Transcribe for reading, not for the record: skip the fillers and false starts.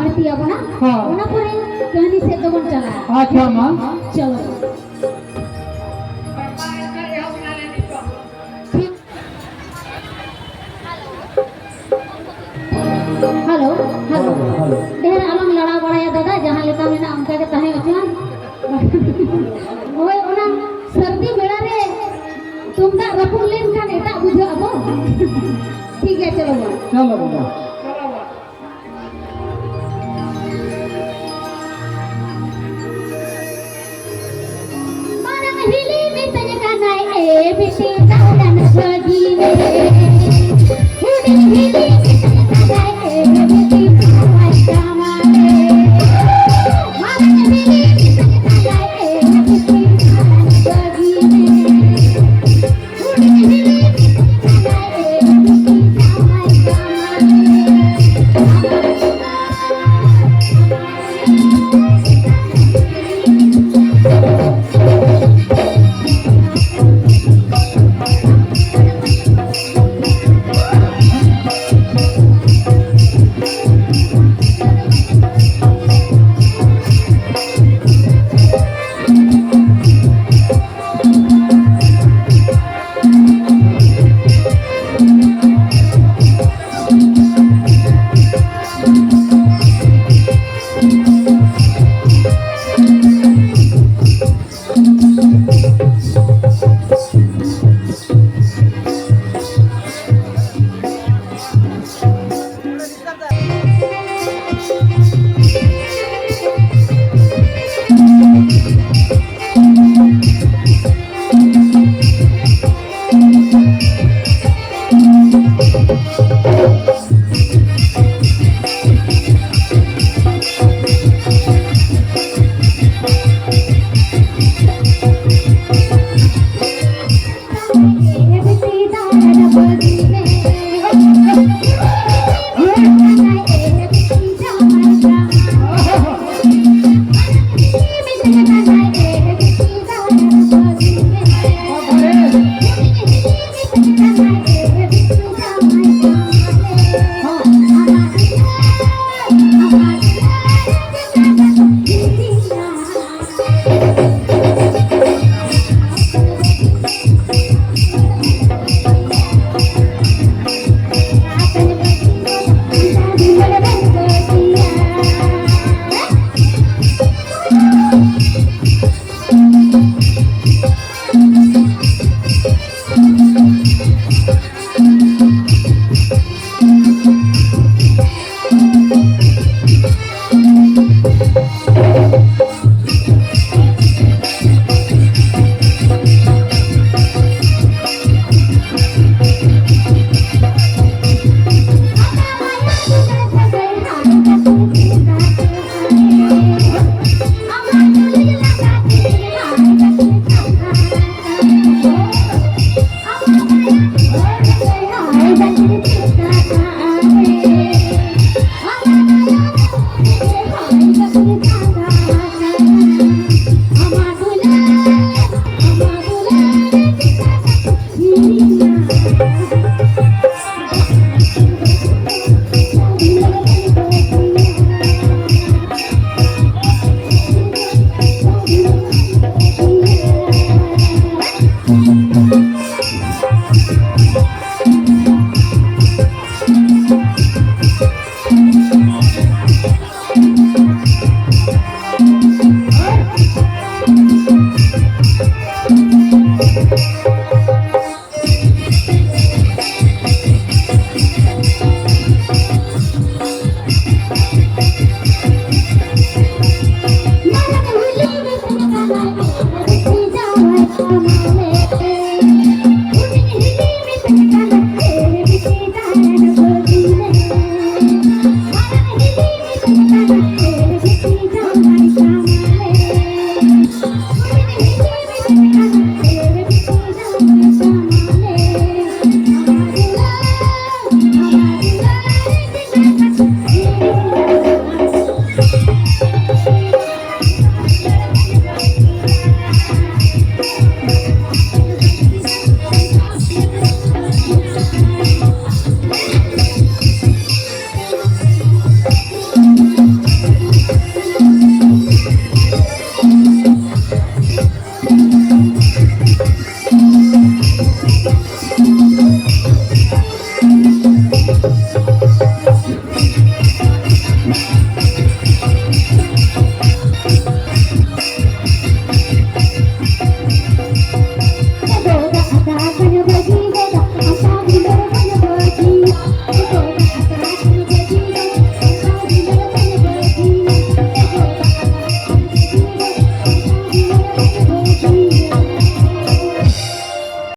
आरती आबोना हाँ। ओना परे कहानी से तो बन चला अच्छा मां चलो हेलो हेलो ढेर आलम लड़ा बड़ाया दादा जहां लेका मेना उनका के तहे अचन ओए ओना सर्दी बेड़ा रे तुमदा रपुल लेन खान एटा बुझो अबो ठीक है चलो चलो बाबा माना हिली में तने का नाय ए बेटे दादन सगी में हुडी हिली में तने का नाय ए बेटे पाई कामा में माना हिली में तने का नाय ए बेटे दादन सगी में हुडी हिली में तने का नाय ए बेटे पाई कामा में